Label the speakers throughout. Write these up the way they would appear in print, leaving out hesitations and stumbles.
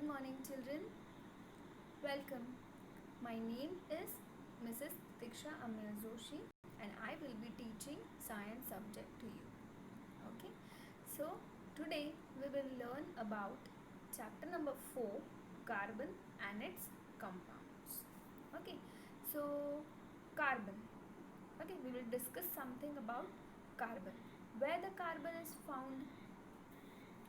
Speaker 1: morning, children. Welcome. My name is Mrs. Diksha Amir Joshi, and I will be teaching science subject to you. Okay. So today we will learn about chapter number 4, carbon and its compounds. Okay. So carbon. Okay, we will discuss something about carbon. Where the carbon is found.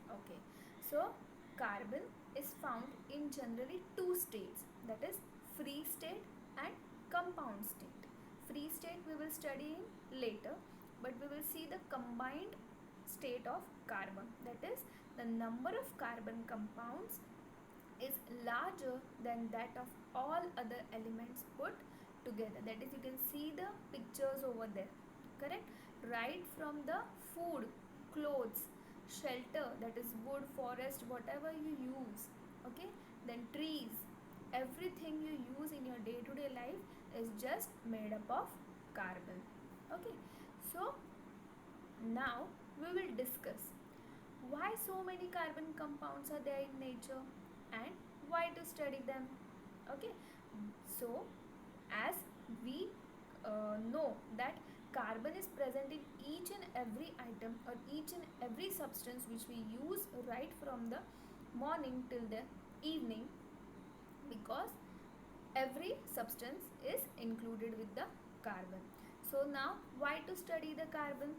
Speaker 1: Okay, so carbon is found in generally two states, that is free state and compound state. Free state we will study in later, but we will see the combined state of carbon, that is the number of carbon compounds is larger than that of all other elements put together. That is, you can see the pictures over there, correct? Right from the food, clothes, shelter, that is wood, forest, whatever you use, okay, then trees, everything you use in your day-to-day life is just made up of carbon. Okay, so now we will discuss why so many carbon compounds are there in nature and why to study them. Okay, so as we know that carbon is present in each and every item or each and every substance which we use right from the morning till the evening, because every substance is included with the carbon. So now why to study the carbon?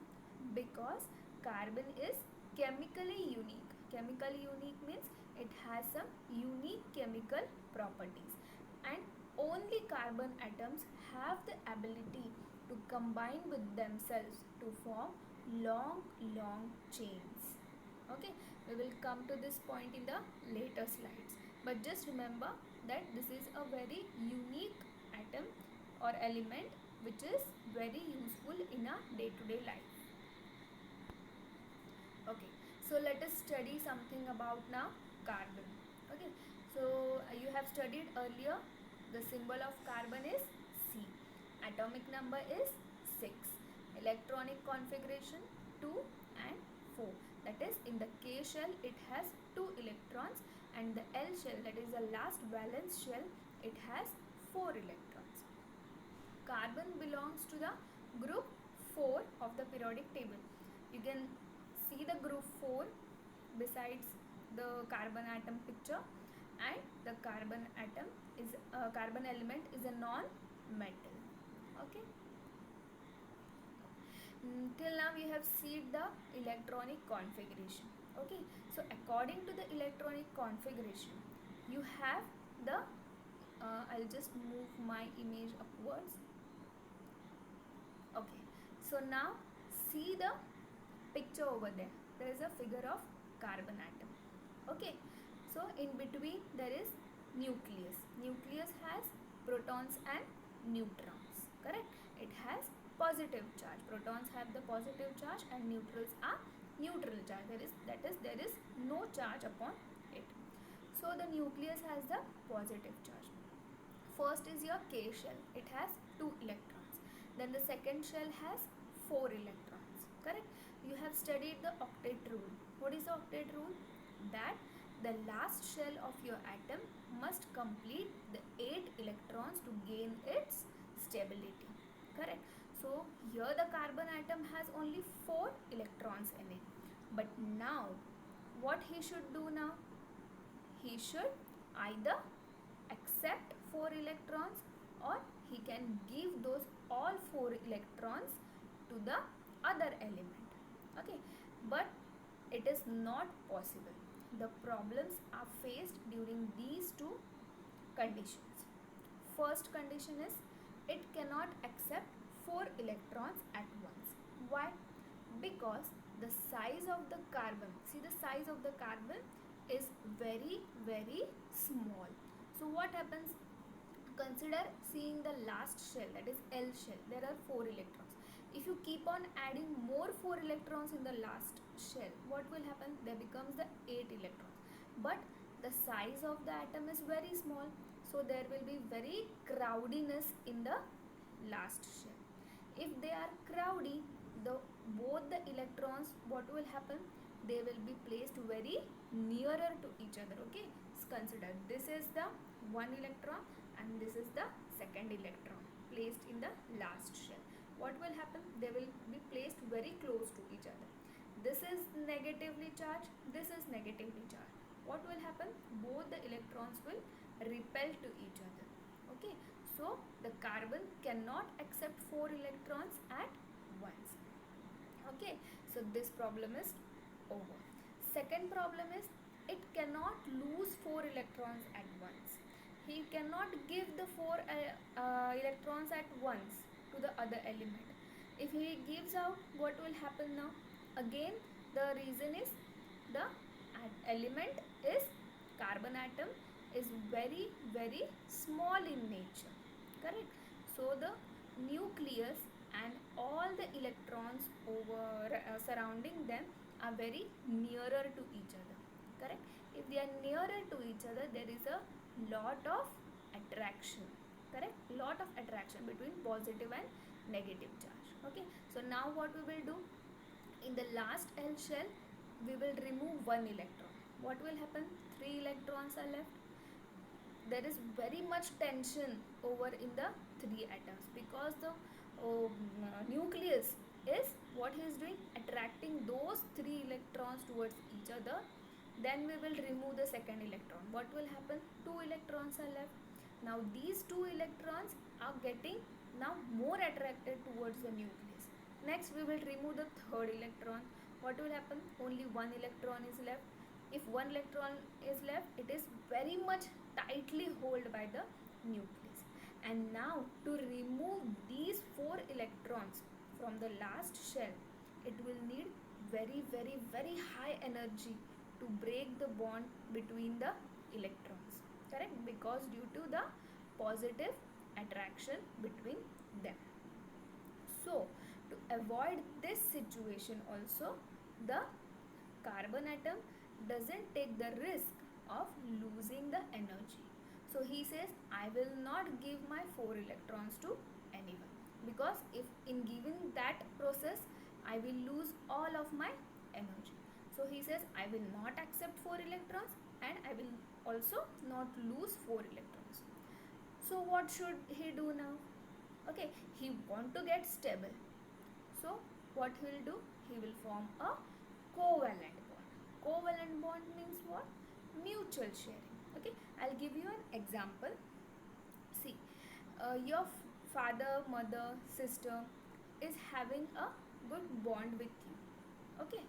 Speaker 1: Because carbon is chemically unique. Chemically unique means it has some unique chemical properties, and only carbon atoms have the ability to combine with themselves to form long chains. Okay, we will come to this point in the later slides, but just remember that this is a very unique atom or element which is very useful in our day-to-day life. Okay, so let us study something about now carbon. Okay, so you have studied earlier the symbol of carbon is C, atomic number is 6, electronic configuration 2 and 4, that is in the K shell it has 2 electrons, and the L shell, that is the last valence shell, it has 4 electrons. Carbon belongs to the group 4 of the periodic table. You can see the group 4 besides the carbon atom picture, and the carbon atom is carbon element is a non-metal. Okay, till now we have seen the electronic configuration. Okay, so according to the electronic configuration you have the I'll just move my image upwards. Okay, so now see the picture over there. There is a figure of carbon atom. Okay, so in between there is nucleus. Nucleus has protons and neutrons, correct? It has positive charge. Protons have the positive charge and neutrals are neutral charge. There is no charge upon it. So the nucleus has the positive charge. First is your K shell. It has 2 electrons. Then the second shell has 4 electrons, correct? You have studied the octet rule. What is the octet rule? That the last shell of your atom must complete the 8 electrons to gain its stability, correct? So here the carbon atom has only 4 electrons in it, but now what he should do now? He should either accept 4 electrons or he can give those all 4 electrons to the other element. Okay, but it is not possible. The problems are faced during these two conditions. First condition is it cannot accept 4 electrons at once. Why? Because the size of the carbon, see the size of the carbon is very small. So what happens? Consider seeing the last shell, that is L shell. There are 4 electrons. If you keep on adding more 4 electrons in the last shell, what will happen? There becomes the 8 electrons. But the size of the atom is very small, so there will be very crowdiness in the last shell. If they are crowdy, the both the electrons, what will happen, they will be placed very nearer to each other. Okay, consider this is the one electron and this is the second electron placed in the last shell. What will happen, they will be placed very close to each other. This is negatively charged, this is negatively charged. What will happen, both the electrons will repel to each other. Okay, so the carbon cannot accept 4 electrons at once. Okay, so this problem is over. Second problem is, it cannot lose 4 electrons at once. He cannot give the 4 electrons at once to the other element. If he gives out, what will happen now? Again, the reason is the element is carbon atom is very very small in nature, correct? So the nucleus and all the electrons over surrounding them are very nearer to each other, correct? If they are nearer to each other, there is a lot of attraction, correct? Lot of attraction between positive and negative charge. Okay, so now what we will do, in the last L shell we will remove one electron. What will happen, 3 electrons are left. There is very much tension over in the 3 atoms because the nucleus is what he is doing, attracting those 3 electrons towards each other. Then we will remove the second electron. What will happen, 2 electrons are left. Now these 2 electrons are getting now more attracted towards the nucleus. Next we will remove the third electron. What will happen, only one electron is left. If one electron is left, it is very much tightly held by the nucleus. And now to remove these 4 electrons from the last shell, it will need very very very high energy to break the bond between the electrons, correct? Because due to the positive attraction between them. So to avoid this situation also, the carbon atom doesn't take the risk of losing the energy. So he says, I will not give my 4 electrons to anyone, because if in giving that process I will lose all of my energy. So he says, I will not accept 4 electrons and I will also not lose 4 electrons. So what should he do now? Okay, he want to get stable. So what he will do? He will form a covalent bond. Covalent bond means what? Mutual sharing. Okay, I'll give you an example. See, your father, mother, sister is having a good bond with you. Okay,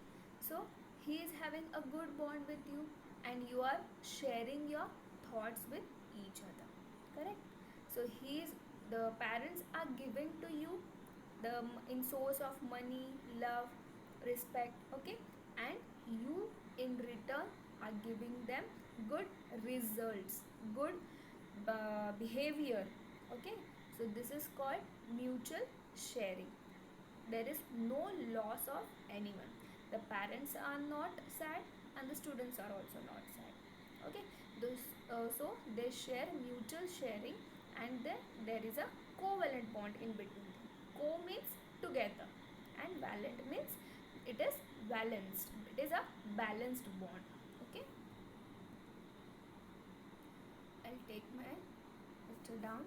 Speaker 1: so he is having a good bond with you and you are sharing your thoughts with each other, correct? So the parents are giving to you the in source of money, love, respect, okay, and you in return are giving them good results, good behavior. Okay, so this is called mutual sharing. There is no loss of anyone. The parents are not sad and the students are also not sad. Okay, so they share mutual sharing and then there is a covalent bond in between them. Co means together and valent means it is balanced. It is a balanced bond. Okay, I'll take my picture down.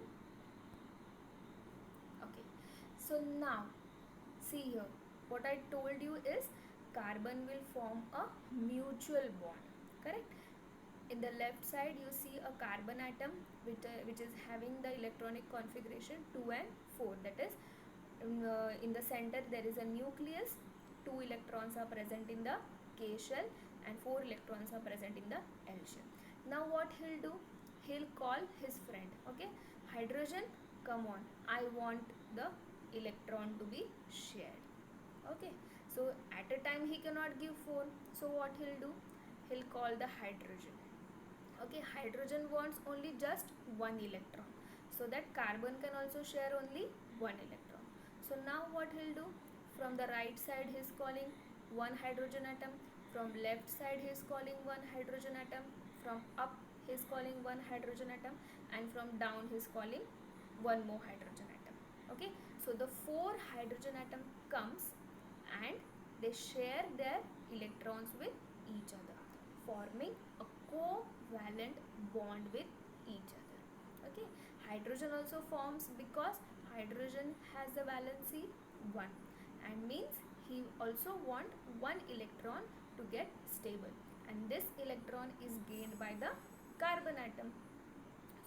Speaker 1: Okay, so now see here, what I told you is carbon will form a mutual bond, correct? In the left side you see a carbon atom which is having the electronic configuration 2 and 4. That is in the center there is a nucleus, 2 electrons are present in the K shell and 4 electrons are present in the L shell. Now what he'll do, he'll call his friend. Okay, hydrogen, come on, I want the electron to be shared. Okay, so at a time he cannot give 4, so what he'll do, he'll call the hydrogen. Okay, hydrogen wants only just 1 electron, so that carbon can also share only 1 electron. So now what he'll do, from the right side he is calling 1 hydrogen atom, from left side he is calling 1 hydrogen atom, from up he is calling 1 hydrogen atom, and from down he is calling 1 more hydrogen atom. Okay, so the 4 hydrogen atom comes and they share their electrons with each other, forming a covalent bond with each other. Okay, hydrogen also forms because hydrogen has the valency 1, and means he also want one electron to get stable, and this electron is gained by the carbon atom.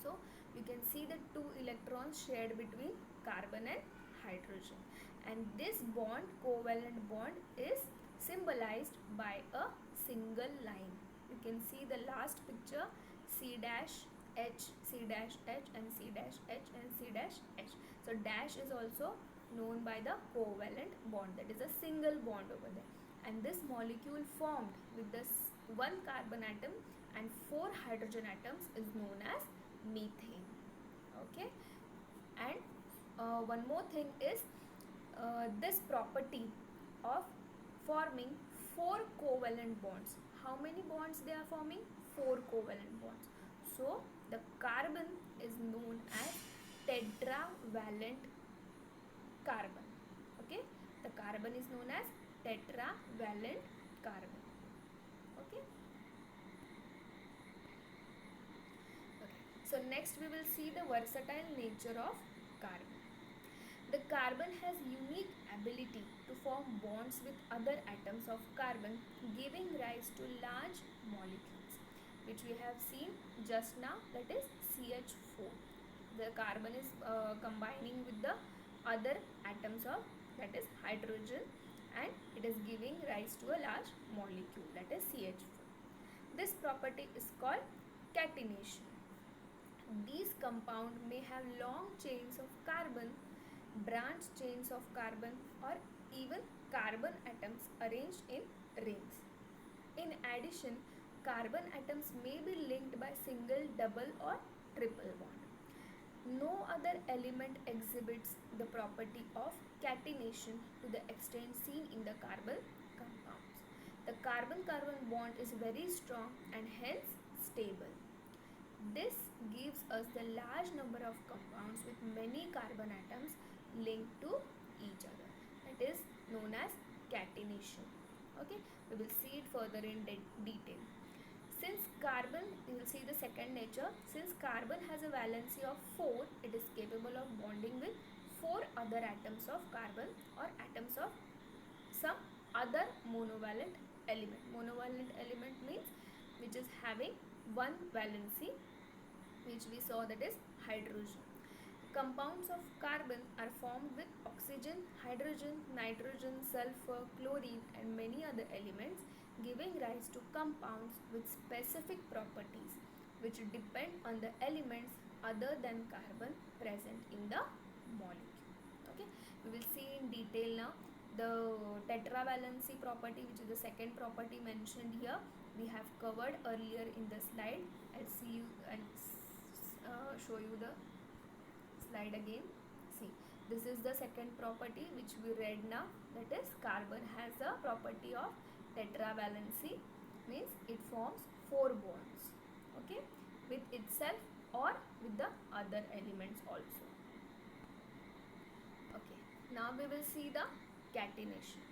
Speaker 1: So you can see the two electrons shared between carbon and hydrogen, and this bond, covalent bond, is symbolized by a single line. You can see the last picture, C dash H, C dash H, and C dash H, and C dash H. So dash is also known by the covalent bond, that is a single bond over there, and this molecule formed with this one carbon atom and four hydrogen atoms is known as methane. Okay, and one more thing is this property of forming four covalent bonds. How many bonds they are forming? Four covalent bonds. So the carbon is known as tetravalent carbon. Okay, the carbon is known as tetravalent carbon. Okay. So next we will see the versatile nature of carbon. The carbon has unique ability to form bonds with other atoms of carbon, giving rise to large molecules, which we have seen just now, that is CH4. The carbon is combining with the other atoms of, that is hydrogen, and it is giving rise to a large molecule, that is CH4. This property is called catenation. These compounds may have long chains of carbon, branch chains of carbon, or even carbon atoms arranged in rings. In addition, carbon atoms may be linked by single, double, or triple bond. No other element exhibits the property of catenation to the extent seen in the carbon compounds. The carbon-carbon bond is very strong and hence stable. This gives us the large number of compounds with many carbon atoms linked to each other. That is known as catenation. Okay, we will see it further in detail. Since carbon, you will see the second nature. Since carbon has a valency of 4, it is capable of bonding with 4 other atoms of carbon or atoms of some other monovalent element. Monovalent element means which is having one valency, which we saw, that is hydrogen. Compounds of carbon are formed with oxygen, hydrogen, nitrogen, sulfur, chlorine, and many other elements, giving rise to compounds with specific properties which depend on the elements other than carbon present in the molecule. Okay, we will see in detail now the tetravalency property, which is the second property mentioned here. We have covered earlier in the slide. I'll see you and show you the slide again. See, this is the second property which we read now, that is carbon has the property of tetravalency, means it forms 4 bonds, okay, with itself or with the other elements also. Okay, now we will see the catenation.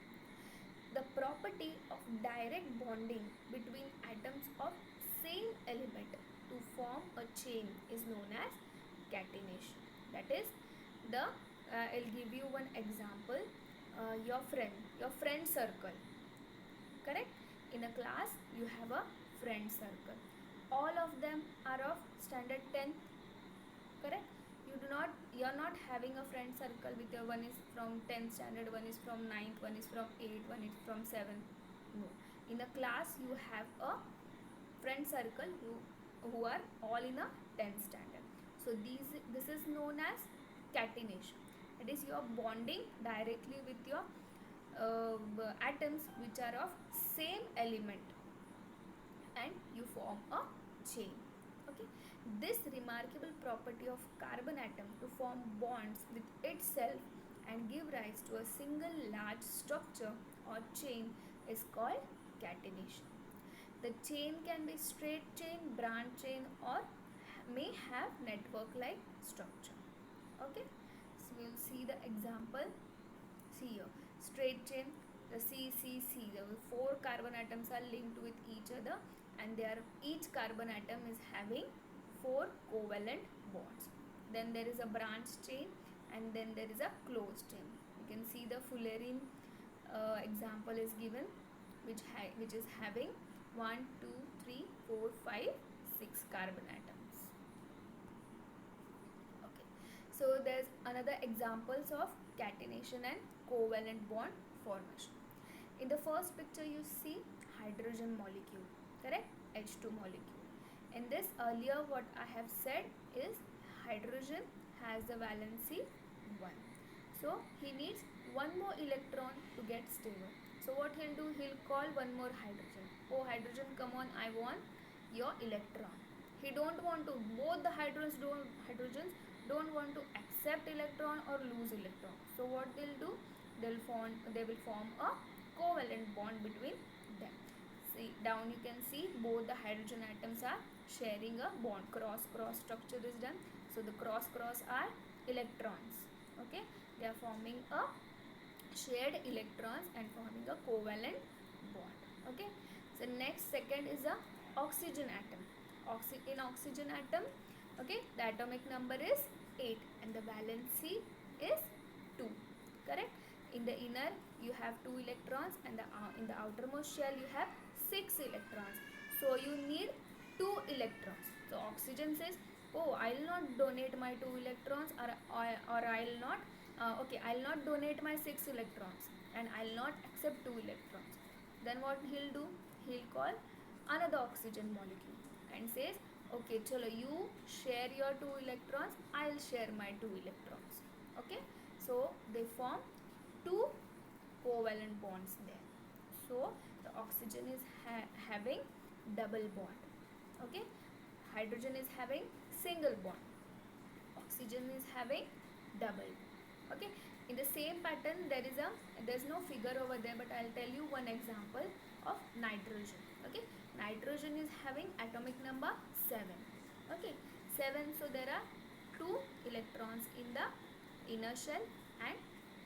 Speaker 1: The property of direct bonding between atoms of same element to form a chain is known as catenation. That is the I'll give you one example. Your friend circle, correct? In a class you have a friend circle. All of them are of standard 10th, correct? You are not having a friend circle with your one is from 10th standard, one is from 9th, one is from 8th, one is from 7th. No, in a class you have a friend circle who are all in a 10th standard. So this is known as catenation. It is your bonding directly with your atoms which are of same element, and you form a chain. Okay, this remarkable property of carbon atom to form bonds with itself and give rise to a single large structure or chain is called catenation. The chain can be straight chain, branch chain, or may have network like structure. Okay, so we'll see the example. See here, straight chain. the CCC, the 4 carbon atoms are linked with each other, and each carbon atom is having 4 covalent bonds. Then there is a branch chain, and then there is a closed chain. You can see the fullerene example is given, which is having 1, 2, 3, 4, 5, 6 carbon atoms. Okay, so there's another examples of catenation and covalent bond formation. In the first picture you see hydrogen molecule, correct? H2 molecule. In this, earlier what I have said is hydrogen has the valency 1. So he needs one more electron to get stable. So what he'll do, he'll call one more hydrogen. Oh hydrogen, come on, I want your electron. He don't want to, both the hydrogens don't want to accept electron or lose electron. So what they'll do, they will form a covalent bond between them. See, down you can see both the hydrogen atoms are sharing a bond. Cross structure is done. So the cross are electrons. Okay, they are forming a shared electrons and forming a covalent bond. Okay, so second is a oxygen atom. In oxygen atom, okay, the atomic number is 8 and the valency is 2, correct? In the inner you have 2 electrons, and in the outermost shell you have 6 electrons. So you need 2 electrons. So oxygen says, oh, I'll not donate my 2 electrons, or I'll not I'll not donate my 6 electrons, and I'll not accept 2 electrons. Then what he'll do, he'll call another oxygen molecule and says, okay, chalo, you share your 2 electrons, I'll share my 2 electrons. Okay, so they form 2 covalent bonds there. So the oxygen is having double bond. Okay, hydrogen is having single bond, oxygen is having double. Okay, in the same pattern there's no figure over there, but I'll tell you one example of nitrogen. Okay, nitrogen is having atomic number 7. Okay, 7. So there are 2 electrons in the inner shell and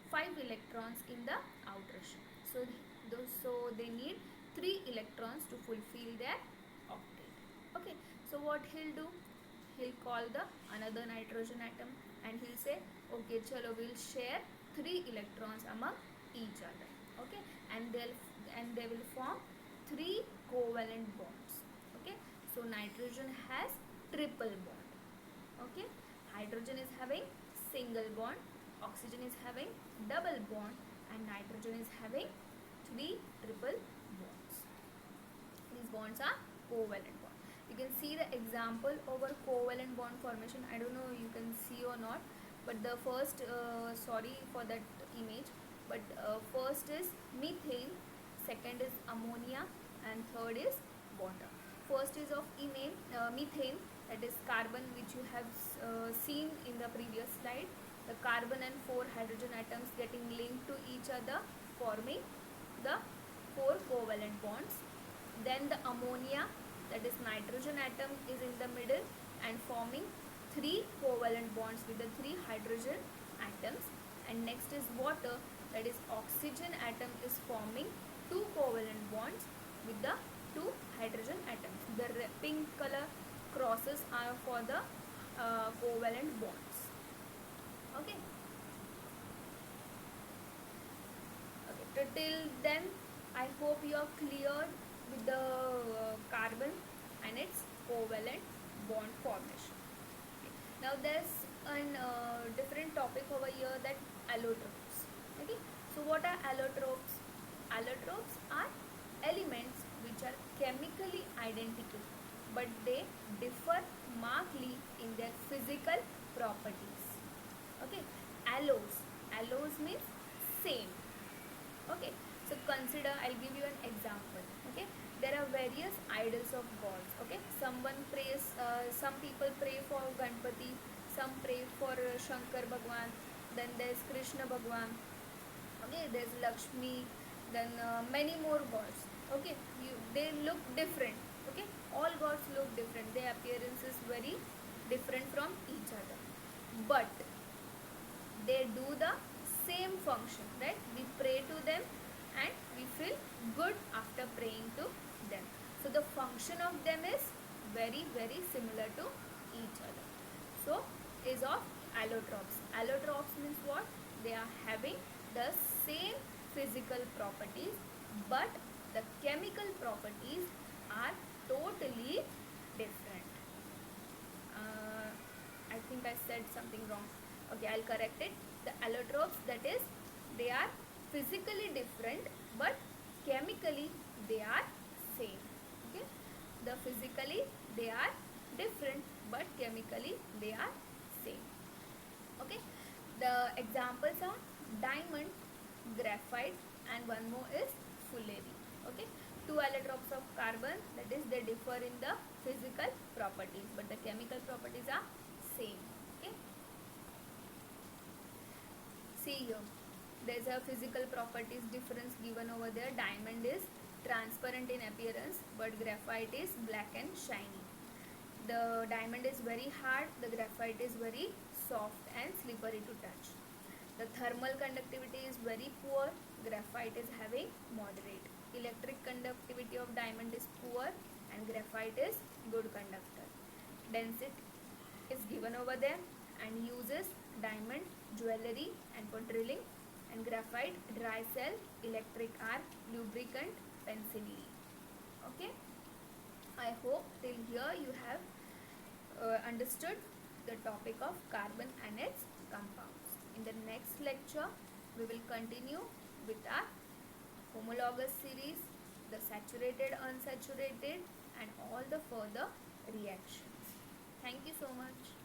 Speaker 1: 5 electrons in the outer shell. So they need 3 electrons to fulfill their octet. Okay, so what he'll do, he'll call the another nitrogen atom and he'll say, okay, chalo, we'll share 3 electrons among each other. Okay, and they will form 3 covalent bonds. Okay, so nitrogen has triple bond. Okay, hydrogen is having single bond, oxygen is having double bond, and nitrogen is having 3 triple bonds. These bonds are covalent bond. You can see the example over covalent bond formation. I don't know you can see or not, but the first sorry for that image, but first is methane, second is ammonia, and third is water. First is of methane, that is carbon, which you have seen in the previous slide. The carbon and 4 hydrogen atoms getting linked to each other, forming the 4 covalent bonds. Then the ammonia, that is nitrogen atom, is in the middle and forming 3 covalent bonds with the 3 hydrogen atoms. And next is water, that is oxygen atom is forming 2 covalent bonds with the 2 hydrogen atoms. The pink color crosses are for the covalent bonds. Okay. Okay. Till then, I hope you are cleared with the carbon and its covalent bond formation. Okay. Now there's a different topic over here, that allotropes. Okay. So what are allotropes? Allotropes are elements which are chemically identical, but they differ markedly in their physical properties. Okay, allos means same. Okay, so consider, I'll give you an example. Okay, there are various idols of gods. Okay, some people pray for Ganpati, some pray for Shankar Bhagwan, then there's Krishna Bhagwan. Okay, there's Lakshmi, then many more gods. Okay, they look different. Okay, all gods look different, their appearance is very different from each other, but they do the same function, right? We pray to them and feel good after praying to them. So the function of them is very similar to each other. So is of allotropes. Allotropes means what? They are having the same physical properties, but the chemical properties are totally different. I think I said something wrong. Okay, I'll correct it. The allotropes, that is, they are physically different but chemically they are same. Okay, the physically they are different but chemically they are same. Okay, the examples are diamond, graphite, and one more is fullerene. Okay, two allotropes of carbon, that is, they differ in the physical properties but the chemical properties are same. Okay, see here, there's a physical properties difference given over there. Diamond is transparent in appearance but graphite is black and shiny. The diamond is very hard, the graphite is very soft and slippery to touch. The thermal conductivity is very poor, graphite is having moderate. Electric conductivity of diamond is poor and graphite is good conductor. Density is given over there and uses diamond jewelry and for drilling, and graphite dry cell, electric arc, lubricant, penicillin. Okay, I hope till here you have understood the topic of carbon and its compounds. In the next lecture, we will continue with our homologous series, the saturated, unsaturated, and all the further reactions. Thank you so much.